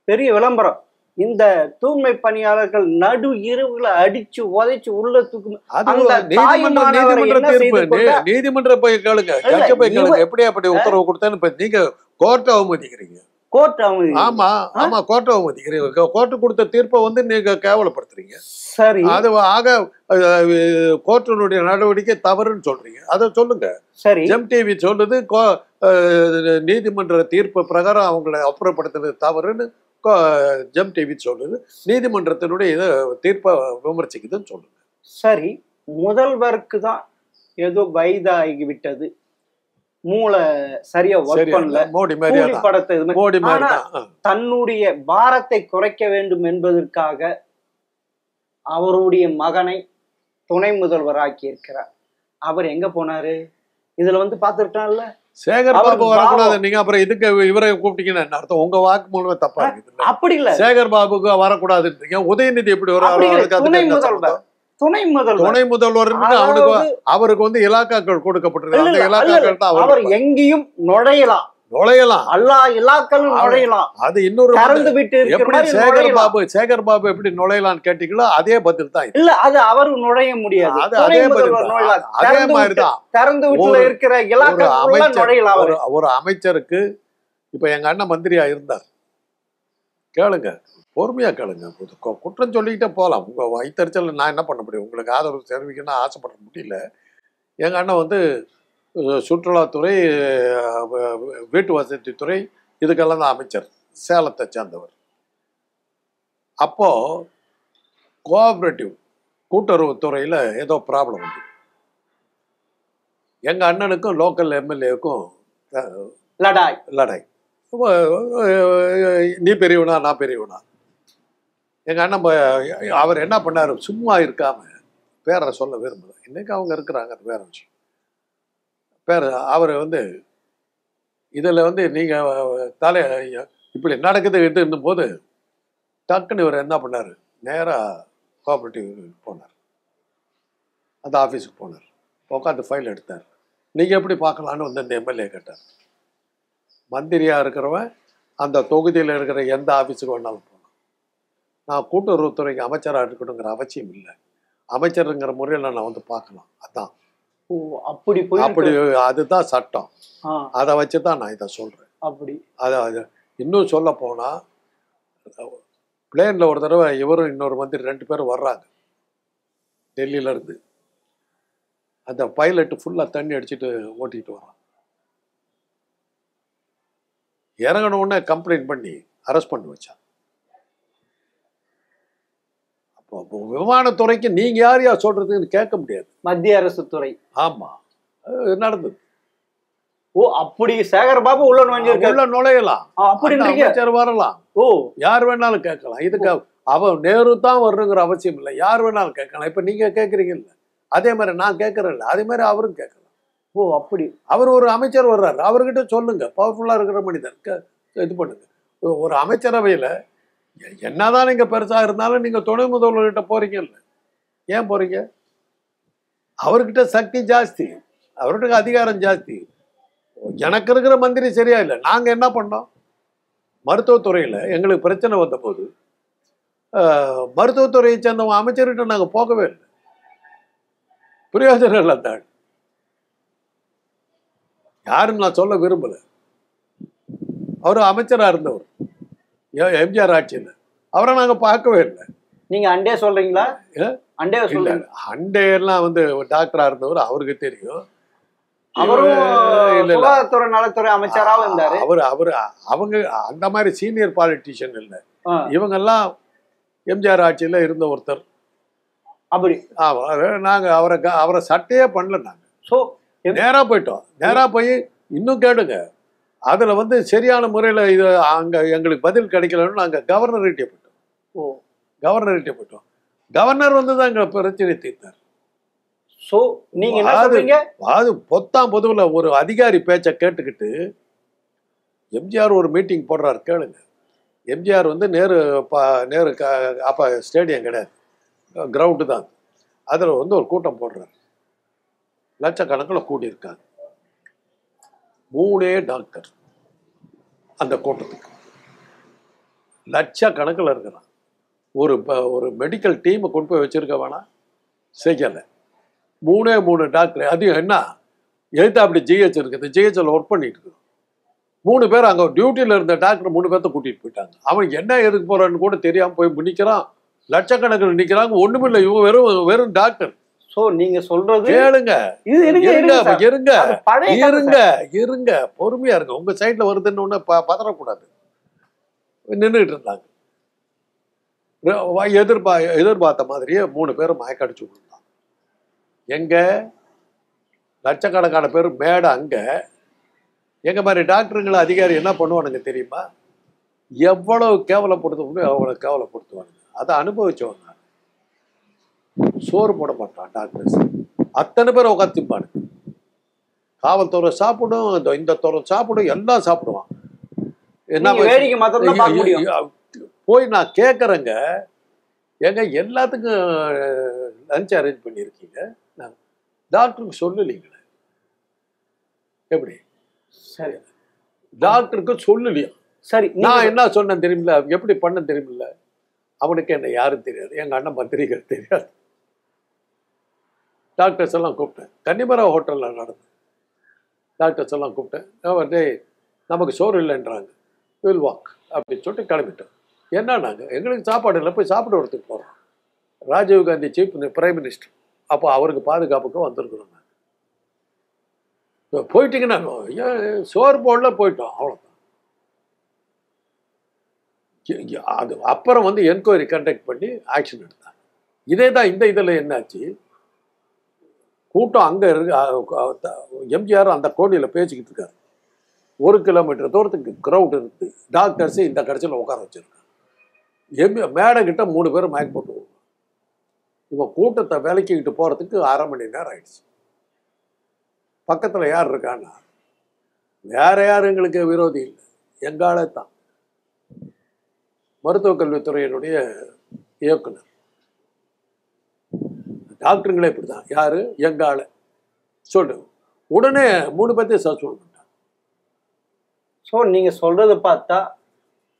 பெரிய விளம்பரம். இந்த தூய்மை பணியாளர்கள் நடு இரவுல அடிச்சு உதைச்சு உள்ள தூக்கு. நீதிமன்ற போய் கேளுங்க, ஜட்ஜ போய் கேளுங்க எப்படி அப்படி உத்தரவு கொடுத்தேன்னு. இப்ப நீங்க கோர்ட்டை அவமதிக்கிறீங்க. கோர்ட் அவமதி? ஆமா ஆமா, கோர்ட்டை அவமதிக்கிறீங்க. கோர்ட்டு கொடுத்த தீர்ப்பை வந்து நீங்க கேவலப்படுத்துறீங்க. சரி, அது ஆக கோர்ட்டினுடைய நடவடிக்கை தவறுன்னு சொல்றீங்க. அதை சொல்லுங்க. சரி, ஜெம் டிவி சொல்லுது நீதிமன்ற தீர்ப்பு பிரகாரம் அவங்களை அப்புறப்படுத்துறது தவறுன்னு ஜெம் டிவி சொல்லுது. நீதிமன்றத்தினுடைய இதை தீர்ப்பை விமர்சிக்குதுன்னு சொல்லுங்க. சரி, முதல்வருக்கு தான் ஏதோ வயதாகி விட்டது, மூளை சரியா ஒர்க் பண்ணல, மோடி மாதிரி படத்தை மோடி மாதிரி தன்னுடைய பாரத்தை குறைக்க வேண்டும் என்பதற்காக அவருடைய மகனை துணை முதல்வர் ஆக்கி இருக்கிறார். அவர் எங்க போனாரு? இதுல வந்து பாத்துட்டான்ல சேகர் பாபு வரக்கூடாது. நீங்க அப்புறம் இதுக்கு இவரை கூப்பிட்டீங்கன்னா என்ன அர்த்தம்? உங்க வாக்கு மூலமே தப்பா இருக்குது. அப்படி இல்ல, சேகர் பாபுக்கு வரக்கூடாதுன்றீங்க. உதயநிதி எப்படி வரும்? துணை முதல்வர் அவருக்கு வந்து இலாக்காக்கள் கொடுக்கப்பட்டிருக்கு. அந்த இலாக்காக்கள் தான் அவர் எங்கேயும் நுழையலாம். எல்லா இலாக்களும் நுழையலாம். அது இன்னொரு திறந்து விட்டு எப்படி சேகர் பாபு எப்படி நுழையலாம்னு கேட்டீங்களோ அதே பதில் தான். இல்ல, அது அவரு நுழைய முடியாது. அதே மாதிரிதான் திறந்து விட்டு இருக்கிற இலாக்கள் நுழையலாம். ஒரு அமைச்சருக்கு இப்ப எங்க அண்ணன் மந்திரியா இருந்தார், கேளுங்க, பொறுமையா கேளுங்க. குற்றம் சொல்லிக்கிட்டே போகலாம். உங்க வைத்தறிச்சல் நான் என்ன பண்ண முடியும்? உங்களுக்கு ஆதரவு தெரிவிக்கணும்னு ஆசைப்பட முடியல. எங்க அண்ணன் வந்து சுற்றுலாத்துறை, வீட்டு வசதித்துறை, இதுக்கெல்லாம் தான் அமைச்சர், சேலத்தை சேர்ந்தவர். அப்போ கோஆபரேட்டிவ் கூட்டுறவு துறையில ஏதோ ப்ராப்ளம் வந்து எங்க அண்ணனுக்கும் லோக்கல் எம்எல்ஏவுக்கும் லடாய். நீ பெரியவனா நான் பெரியவனா. எங்க அண்ணன் அவர் என்ன பண்ணாரு, சும்மா இருக்காம, பேரை சொல்ல விரும்பல, இன்னைக்கு அவங்க இருக்கிறாங்க, அது வேற விஷயம். பேர் அவர் வந்து இதில் வந்து நீங்கள் இப்படி நடக்குது இதுன்னும் போது டக்குன்னு இவர் என்ன பண்ணார், நேராக கோஆபரேட்டிவ் போனார், அந்த ஆஃபீஸுக்கு போனார், உட்காந்து ஃபைல் எடுத்தார். நீங்கள் எப்படி பார்க்கலான்னு வந்து அந்த எம்எல்ஏ கேட்டார். மந்திரியாக இருக்கிறவன் அந்த தொகுதியில் இருக்கிற எந்த ஆஃபீஸுக்கு வேணாலும் போகலாம். நான் கூட்டுறவுத்துறைக்கு அமைச்சராக இருக்கணுங்கிற அவசியம் இல்லை. அமைச்சருங்கிற முறையில் நான் வந்து பார்க்கலாம். அதான் அப்படி அதுதான் சட்டம். அதை வச்சுதான் நான் இதை சொல்றேன். அப்படி அதாவது இன்னும் சொல்ல போனா, பிளேன்ல ஒரு தடவை இவரும் இன்னொரு மந்திரி 2 பேரும் வர்றாங்க டெல்லியில இருந்து. அந்த பைலட் ஃபுல்லா தண்ணி அடிச்சுட்டு ஓட்டிட்டு வரான். இறங்கின உடனே கம்ப்ளைண்ட் பண்ணி அரெஸ்ட் பண்ணி வச்சான். அப்போ விமானத்துறைக்கு நீங்க யாரையா சொல்றதுன்னு கேட்க முடியாது. மத்திய அரசு துறை. ஆமா, நடந்தது. ஓ, அப்படி சேகர் பாபு உள்ள நுழையலாம், அப்படி வரலாம். ஓ, யார் வேணாலும் கேட்கலாம். இதுக்கு அவன் நேரு தான் வரணுங்கிற அவசியம் இல்லை, யார் வேணாலும் கேட்கலாம். இப்ப நீங்க கேட்கறீங்கல்ல, அதே மாதிரி நான் கேட்கறேன்ல, அதே மாதிரி அவரும் கேட்கலாம். ஓ, அப்படி அவர் ஒரு அமைச்சர் வர்றாரு, அவர்கிட்ட சொல்லுங்க, பவர்ஃபுல்லா இருக்கிற மனிதர் இது பண்ணுங்க. ஒரு அமைச்சரவையில என்னதான் நீங்க பெருசா இருந்தாலும் நீங்க துணை முதல்வர்கிட்ட போறீங்கல்ல, ஏன் போறீங்க? அவர்கிட்ட சக்தி ஜாஸ்தி, அவர்கிட்ட அதிகாரம் ஜாஸ்தி. எனக்கு இருக்கிற மந்திரி சரியா இல்லை. நாங்க என்ன பண்ணோம், மருத்துவத்துறையில எங்களுக்கு பிரச்சனை வந்த போது மருத்துவத்துறையை சேர்ந்தவங்க அமைச்சர்கிட்ட நாங்க போகவே இல்லை. பிரயோஜனம் இல்லை. தான் யாருன்னு நான் சொல்ல விரும்பல. அவரு அமைச்சரா இருந்தவர் எம்ஜிஆர் ஆட்சியில், அவரை நாங்க பார்க்கவே இல்லை. நீங்க அண்டே சொல்றீங்களா? அண்டே எல்லாம் வந்து டாக்டரா இருந்தவர், அவருக்கு தெரியும். சுகாதாரத்துறை நலத்துறை அமைச்சராக இருந்தாரு. அவங்க அந்த மாதிரி சீனியர் பாலிட்டிஷியன் இல்லை. இவங்க எல்லாம் எம்ஜிஆர் ஆட்சியில இருந்த ஒருத்தர். அப்படி நாங்க அவரை சட்டையே பண்ணல. நாங்க நேரா போயிட்டோம். நேரா போய் இன்னும் கேடுங்க, அதுல வந்து சரியான முறையில இது அங்க எங்களுக்கு பதில் கிடைக்கலன்னு நாங்க கவர்னர்கிட்ட போயிட்டோம். கவர்னர் வந்து தான் எங்க பிரச்சனை தீர்த்தார். சோ நீங்க என்ன சொல்றீங்க? அது பொத்தாம் பொதுவுல ஒரு அதிகாரி பேச்சை கேட்டுக்கிட்டு எம்ஜிஆர் ஒரு மீட்டிங் போடுறாரு, கேளுங்க. எம்ஜிஆர் வந்து நேரு அப்ப ஸ்டேடியம் கிடையாது, கிரவுண்டு தான். அதுல வந்து ஒரு கூட்டம் போடுறாரு, லட்சக்கணக்கில் கூடியிருக்காங்க. 3 டாக்டர் அந்த கூட்டத்துக்கு லட்சக்கணக்கில் இருக்கிறான். ஒரு மெடிக்கல் டீமை கொண்டு போய் வச்சிருக்க வேணாம், செய்யலை. 3 டாக்டர். அது என்ன எழுத்து அப்படி ஜிஹெச் இருக்குது, ஜிஹெச்ல ஒர்க் பண்ணிட்டு இருக்கு. 3 பேர் அங்கே டியூட்டியில் இருந்த டாக்டர் 3 பேர்த்த கூட்டிட்டு போயிட்டாங்க. அவனுக்கு என்ன எதுக்கு போறான்னு கூட தெரியாம போய் நிற்கிறான். லட்சக்கணக்கில் நிற்கிறாங்க. ஒண்ணுமில்லை, இவங்க வெறும் டாக்டர். சோ நீங்க சொல்றது கேளுங்க, இருங்க பொறுமையா இருங்க. உங்க சைட்ல வருதுன்னு ஒண்ணு பதறக்கூடாது. நின்றுட்டு இருந்தாங்க. எதிர்பார்த்த மாதிரியே 3 பேரும் மயக்கடிச்சு விட்டுருந்தாங்க. எங்க லட்சக்கணக்கான பேர் மேடை அங்க. எங்க மாதிரி டாக்டருங்களை அதிகாரி என்ன பண்ணுவானுங்க தெரியுமா? எவ்வளவு கேவலப்படுத்த முடியும் அவ்வளவு கேவலப்படுத்துவானுங்க. அதை அனுபவிச்சவங்க. சோறு போட மாட்டான் டாக்டர்ஸ். அத்தனை பேர் உட்காந்துப்பானுங்க. காவல்துறை சாப்பிடும், இந்த துறை சாப்பிடும், எல்லாம் சாப்பிடுவான். என்ன போய் நான் கேட்குறேங்க, ஏங்க எல்லாத்துக்கும் லஞ்ச் அரேஞ்ச் பண்ணியிருக்கீங்க, டாக்டருக்கு சொல்லலீங்களே? எப்படி? சரி, டாக்டருக்கு சொல்லலையா? சரி, நான் என்ன சொன்னேன் தெரியுமில்ல, எப்படி பண்ண தெரியுமில்ல? அவனுக்கு என்ன யாரும் தெரியாது, எங்க அண்ணன் பத்திரிகை தெரியாது. டாக்டர்ஸ் எல்லாம் கூப்பிட்டேன். கன்னிமரா ஹோட்டலில் நடந்தேன். டாக்டர்ஸ் எல்லாம் கூப்பிட்டேன். டேய், நமக்கு சோறு இல்லைன்றாங்க, வில் வாக் அப்படின்னு சொல்லிட்டு கிளம்பிட்டோம். என்ன நாங்கள் எங்களுக்கு சாப்பாடு இல்லை, போய் சாப்பிட வரத்துக்கு போகிறோம். ராஜீவ்காந்தி சீஃப் பிரைம் மினிஸ்டர், அப்போ அவருக்கு பாதுகாப்புக்கு வந்திருக்கிறோம். நாங்கள் போயிட்டீங்கன்னா ஏன் சோறு போடல, போயிட்டோம், அவ்வளோதான். அது அப்புறம் வந்து என்கொயரி கண்டக்ட் பண்ணி ஆக்ஷன் எடுத்தாங்க. இதே தான் இந்த இதில் என்னாச்சு, கூட்டம் அங்கே இருக்கு. எம்ஜிஆர் அந்த கோடியில் பேசிக்கிட்டு இருக்காரு. 1 கிலோமீட்டர் தூரத்துக்கு கிரவுட் இருக்கு. டாக்டர்ஸு இந்த கடைசியில் உட்கார வச்சிருக்காங்க. மேடை கிட்ட 3 பேர் மயக்க போட்டு போவாங்க. இவன் கூட்டத்தை விலக்கிக்கிட்டு போகிறதுக்கு 1/2 மணி நேரம் ஆயிடுச்சு. பக்கத்தில் யார் இருக்கான்னா, வேற யாரும் எங்களுக்கு விரோதி இல்லை, எங்காலே தான். மருத்துவக் கல்வித்துறையினுடைய இயக்குனர். டாக்டருங்களே இப்படி தான். யாரு? எங்கால சொல்லு. உடனே 3 பேர்த்தையும் சஸ்பெண்ட் பண்ணிட்டாங்க. ஸோ நீங்க சொல்றது பார்த்தா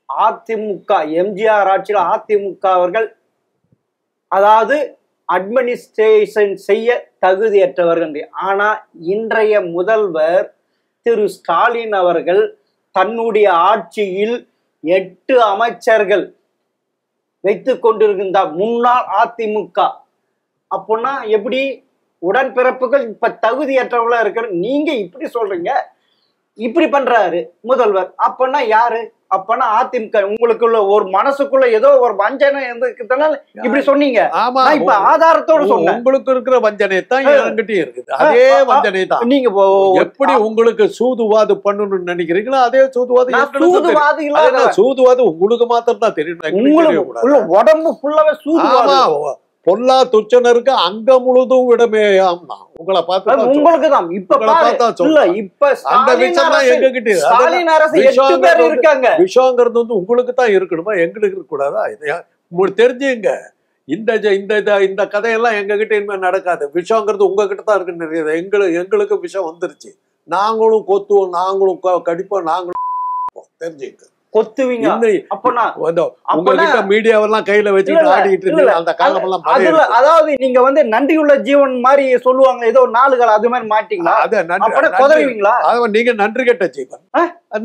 அதிமுக, எம்ஜிஆர் ஆட்சியில் அதிமுக அவர்கள் அதாவது அட்மினிஸ்ட்ரேஷன் செய்ய தகுதியற்றவர்கள். ஆனா இன்றைய முதல்வர் திரு ஸ்டாலின் அவர்கள் தன்னுடைய ஆட்சியில் 8 அமைச்சர்கள் வைத்துக் கொண்டிருக்கின்றார், முன்னாள் அதிமுக. அப்படின்னா எப்படி உடன்பிறப்புகள் இப்ப தகுதியற்றவங்களா இருக்கிற நீங்க இப்படி சொல்றீங்க? இப்படி பண்றாரு முதல்வர். அப்பன்னா யாரு? அப்பனா அதிமுக. உங்களுக்குள்ள ஒரு மனசுக்குள்ள ஏதோ ஒரு வஞ்சனை இருந்ததுனால இப்படி சொன்னீங்க. இப்ப ஆதாரத்தோட சொன்னேன். உங்களுக்கு இருக்கிற வஞ்சனை தான் என்கிட்டயும் இருக்குது. அதே வஞ்சனை தான். நீங்க எப்படி உங்களுக்கு சூதுவாது பண்ணணும்னு நினைக்கிறீங்களோ அதே சூதுவாது. சூதுவாது உங்களுக்கு மாத்திரம் தான் தெரியும். உடம்பு ஃபுல்லாவே சூதுவாது. பொல்லா துச்சனருக்கு அங்க முழுதும் விடமே. உங்களை பார்த்து உங்களுக்கு தான் இப்ப அந்த விஷயம் தான் எங்க கிட்ட இருக்காங்க. விஷயங்கிறது வந்து உங்களுக்கு தான் இருக்கணுமா, எங்களுக்கு இருக்க கூடாதா? இதையா உங்களுக்கு தெரிஞ்சுங்க. இந்த கதையெல்லாம் எங்க கிட்ட இனிமே நடக்காது. விஷயங்கிறது உங்ககிட்ட தான் இருக்குன்னு எங்களுக்கு விஷயம் வந்துருச்சு. நாங்களும் கொத்துவோம், நாங்களும் கடிப்போம், நாங்களும் தெரிஞ்சுங்க. கொத்துவீங்க. உங்ககிட்ட மீடியாவெல்லாம் கையில வச்சுட்டு ஆடிட்டு இருக்கு அந்த காலம் எல்லாம். அதாவது நீங்க வந்து நன்றியுள்ள ஜீவன் மாதிரி சொல்லுவாங்க, ஏதோ 4 காலம் அது மாதிரி மாட்டீங்களா? கொதறுவீங்களா? நீங்க நன்றி கெட்ட ஜீவன்,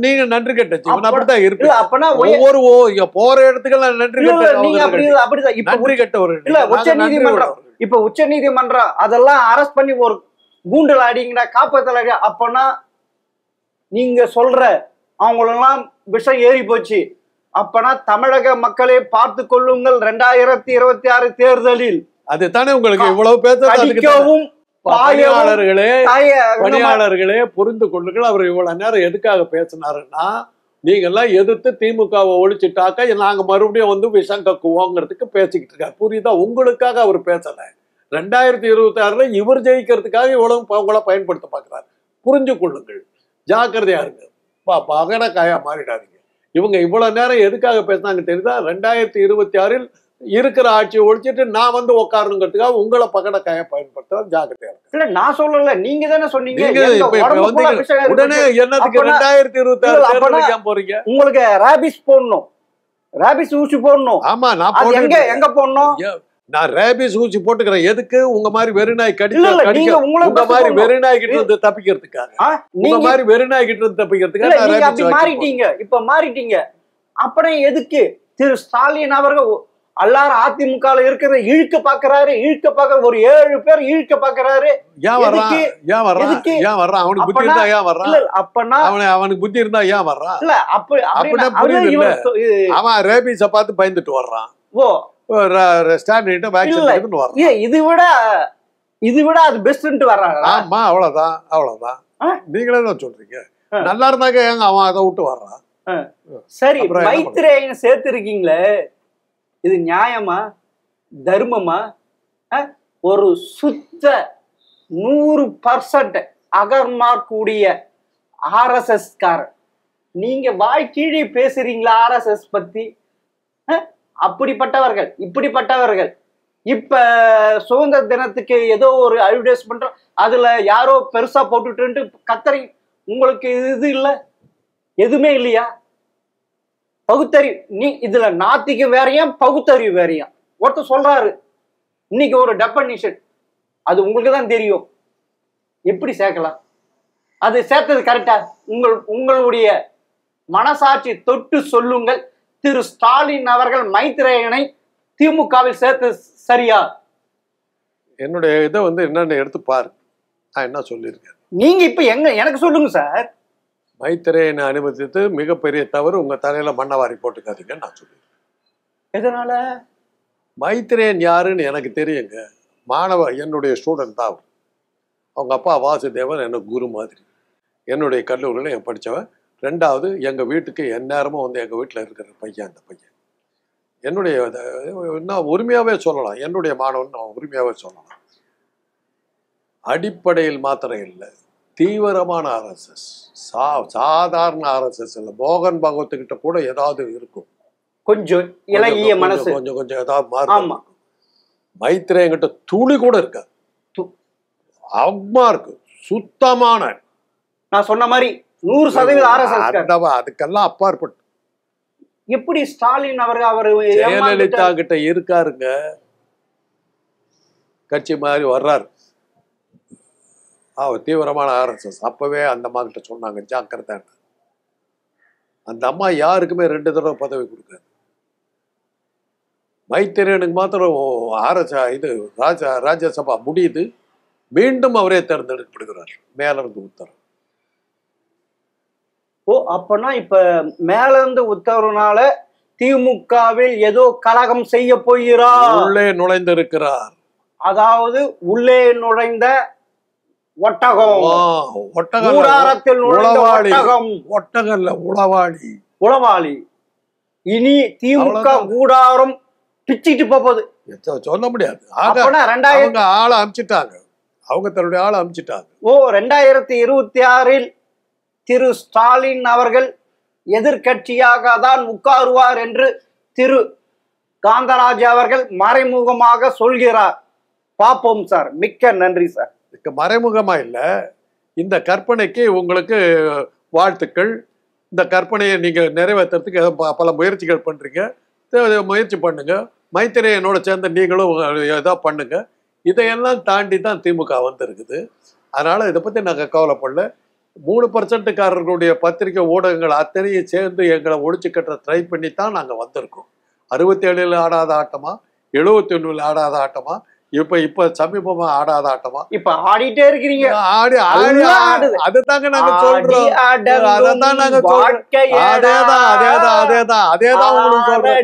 நீங்க நன்றி கெட்ட ஜீவன். அப்படித்தான் இருக்கு. அப்பனா ஒவ்வொரு போற இடத்துக்கு நன்றி கெட்ட அப்படிதான். இப்ப நன்றி கெட்ட ஒரு இல்ல உச்ச நீதிமன்றம் அதெல்லாம் அரெஸ்ட் பண்ணி ஒரு கூண்டுல அடிங்கடா, காப்பத்துல அடி. அப்பனா நீங்க சொல்ற அவங்களெல்லாம் விஷம் ஏறி போச்சு. அப்பனா தமிழக மக்களே பார்த்து கொள்ளுங்கள், 2026 தேர்தலில் அதுதானே உங்களுக்கு இவ்வளவு பணியாளர்களே புரிந்து கொள்ளுங்கள். அவர் இவ்வளவு நேரம் எதுக்காக பேசினாருன்னா, நீங்க எல்லாம் எதிர்த்து திமுகவை ஒழிச்சுட்டாக்க நாங்க மறுபடியும் வந்து விஷம் கக்குவோங்கிறதுக்கு பேசிக்கிட்டு இருக்காரு. புரியுதா? உங்களுக்காக அவர் பேசல. 2026 இவர் ஜெயிக்கிறதுக்காக இவ்வளவு உங்களை பயன்படுத்த பார்க்கிறார். புரிஞ்சு கொள்ளுங்கள், ஜாக்கிரதையா இருங்க, பகட காயா மாறிடாதீங்க. இவங்க இவ்வளவு நேரம் எதுக்காக பேசினாங்க தெரியுதா? 2026 இருக்கிற ஆட்சியை ஒழிச்சிட்டு நான் வந்து உட்காரணுங்கிறதுக்காக உங்களை பகட காயா பயன்படுத்த ஜாக்கிரதையா இருக்கு. இல்ல நான் சொல்லல, நீங்க தானே சொன்னீங்க. உடனே என்னத்துக்கு 2026 போறீங்க? உங்களுக்கு ரேபிஸ் போடணும், ரேபிஸ் ஊசி போடணும். ஆமா, நான் எங்க போடணும்? நான் ரேபிஸ் ஊசி போட்டுக்கிறேன். எதுக்கு? உங்க மாதிரி வெறிநாய் உங்க மாதிரி வெறிநாய் கிட்ட இருந்து தப்பிக்கிறதுக்காக, உங்க மாதிரி வெறிநாய் கிட்ட இருந்து தப்பிக்கிறதுக்காக மாறிட்டீங்க. இப்ப மாறிட்டீங்க. அப்புறம் எதுக்கு திரு ஸ்டாலின் அவர்கள் எல்லாரும் அதிமுக இருக்கிற இழுக்க பாக்குறாரு, ஒரு 7 பேர் இழுக்க பாக்குறாரு. ஏன் வர்றான்? அவனுக்கு புத்தி இருந்தா ஏன் வர்றான்? அப்பனா அவனுக்கு புத்தி இருந்தா ஏன் வர்றான்? இல்ல அப்படின்னா புரியுது இல்ல? அவன் ரேபிஸ பார்த்து பயந்துட்டு வர்றான். ஓ, இது விட அது பெஸ்ட் வர்றாங்க. ஆமா, அவ்வளவுதான். நீங்களே தான் சொல்றீங்க. நல்லா இருந்தாக்க ஏங்க அவன் அதை விட்டு வர்றான்? சரி, மைத்ரேயன் சேர்த்திருக்கீங்களே, இது நியாயமா, தர்மமா? ஒரு சுத்த 100% அகர்மாக்கூடிய RSS காரர் நீங்க வாழ்க்கீழே பேசுறீங்களா RSS பத்தி? அப்படிப்பட்டவர்கள், இப்படிப்பட்டவர்கள். இப்ப சுதந்திர தினத்துக்கு ஏதோ ஒரு அட்வர்டைஸ்மெண்ட் அதுல யாரோ பெருசா போட்டுட்டு கத்தரி. உங்களுக்கு இது இல்ல, எதுவுமே இல்லையா? பகுத்தறிவு நீ இதுல நாத்திக்கு வேறையா, பகுத்தறிவு வேறையா? ஒருத்தர் சொல்றாரு இன்னைக்கு ஒரு டெபனிஷன், அது உங்களுக்கு தான் தெரியும். எப்படி சேர்க்கலாம்? அது சேர்த்தது கரெக்டா? உங்களுடைய மனசாட்சி தொட்டு சொல்லுங்கள். திரு ஸ்டாலின் அவர்கள் மைத்ரேயனை திமுகவில் சேர்த்து சரியா? என்னுடைய இதை என்னன்னு எடுத்து பாரு, நான் என்ன சொல்லியிருக்கேன். நீங்க இப்ப எனக்கு சொல்லுங்க சார். மைத்ரேயனை அனுமதித்து மிகப்பெரிய தவறு, உங்க தலையில மண்ணவாரி போட்டுக்காதீங்க நான் சொல்லியிருக்கேன். எதனால? மைத்ரேயன் யாருன்னு எனக்கு தெரியுங்க. என்னுடைய ஸ்டூடெண்ட் தான் அவர். அவங்க அப்பா வாசுதேவன் எனக்கு குரு மாதிரி. என்னுடைய கல்லூரியில் என் படித்தவன். 2வது எங்கள் வீட்டுக்கு எந்நேரமும் எங்கள் வீட்டில் இருக்கிற பையன். அந்த பையன் என்னுடைய நான் உரிமையாகவே சொல்லலாம், என்னுடைய மாணவன் நான் உரிமையாகவே சொல்லலாம். அடிப்படையில் மாத்திரம் இல்லை, தீவிரமான RSS, சாதாரண RSS இல்லை. மோகன் பகவத்துக்கிட்ட கூட ஏதாவது இருக்கும், கொஞ்சம் இலகிய மனசு, கொஞ்சம் ஏதாவது மாறும். மைத்ரேயன்கிட்ட துளி கூட இருக்காது, அம்மா இருக்கு, சுத்தமான. நான் சொன்ன மாதிரி 100% RSS. அதுக்கெல்லாம் அப்பாற்பட்டு எப்படி ஸ்டாலின் அவர்கள் ஜெயலலிதா கிட்ட இருக்காருங்க, கட்சி மாதிரி வர்றாரு. அவர் தீவிரமான RSS. அப்பவே அந்த அம்மா கிட்ட சொன்னாங்க ஜாக்கிரதை. அந்த அம்மா யாருக்குமே 2 தடவை பதவி கொடுக்காது. மைத்ரேயனுக்கு மாத்திரம் இது ராஜ்யசபா முடியுது, மீண்டும் அவரே தேர்ந்தெடுக்கப்படுகிறார் மேல இருந்து உத்தரவு. ஓ, அப்பனா இப்ப மேல இருந்து உத்தரவுனால திமுகவில் ஏதோ கலகம் செய்ய போகிறார், உள்ளே நுழைந்திருக்கிறார். அதாவது உள்ளே நுழைந்த ஒட்டகம், உளவாளி. இனி திமுக கூடாரம் பிச்சிட்டு போகுது, சொல்ல முடியாது. ஆளை அமிச்சிட்டாங்க, அவங்க தன்னுடைய ஆளை அமிச்சிட்டாங்க. ஓ, 2026 திரு ஸ்டாலின் அவர்கள் எதிர்கட்சியாக தான் உட்காருவார் என்று திரு காந்தராஜ் அவர்கள் மறைமுகமாக சொல்கிறார். பார்ப்போம் சார். மிக்க நன்றி சார். மறைமுகமா இல்ல, இந்த கற்பனைக்கு உங்களுக்கு வாழ்த்துக்கள். இந்த கற்பனையை நீங்க நிறைவேற்றுறதுக்கு பல முயற்சிகள் பண்றீங்க, முயற்சி பண்ணுங்க. மைத்ரேயனோட சேர்ந்த நீங்களும் ஏதோ பண்ணுங்க. இதையெல்லாம் தாண்டி தான் திமுக வந்திருக்குது. அதனால இதை பத்தி நாங்கள் கவலைப்படல. 3%காரர்களுடைய பத்திரிகை ஊடகங்கள் அத்தனையும் சேர்ந்து எங்களை ஒழிச்சு கட்டுற ட்ரை பண்ணி தான் நாங்கள் வந்திருக்கோம். 67 ஆடாத ஆட்டமா, 71 ஆடாத ஆட்டமா, இப்ப சமீபமா ஆடாத ஆட்டமா, இப்ப ஆடிட்டே இருக்கிறீங்க. அதுதாங்க நாங்க சொல்றோம், அததான் நாங்க சொல்றோம். அதேதான் உங்களுக்கு சொல்றோம்.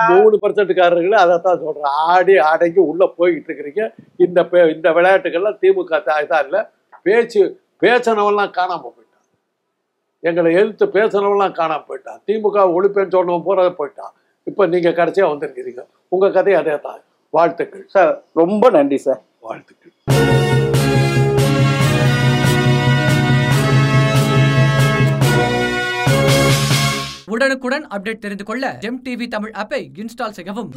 3%காரர்கள் அதைத்தான் சொல்றோம். ஆடைக்கு உள்ள போய்கிட்டு இருக்கிறீங்க. இந்த விளையாட்டுகள்லாம் திமுக இதா இல்ல. பேசினவெல்லாம் காணாம போயிட்டான், எங்களை எதிர்த்து பேசினவெல்லாம் காணாம போயிட்டான். திமுக ஒழிப்பேன்னு சொன்னவன் போறத போயிட்டான். இப்போ நீங்க கடைசியா வந்திருக்கிறீங்க. உங்க கதை அதே தான். வாழ்த்துக்கள் சார். ரொம்ப நன்றி சார். வாழ்த்துக்கள். உடனுக்குடன் அப்டேட் தெரிந்து கொள்ள ஜெம் டிவி தமிழ் ஆப்பை இன்ஸ்டால் செய்யவும்.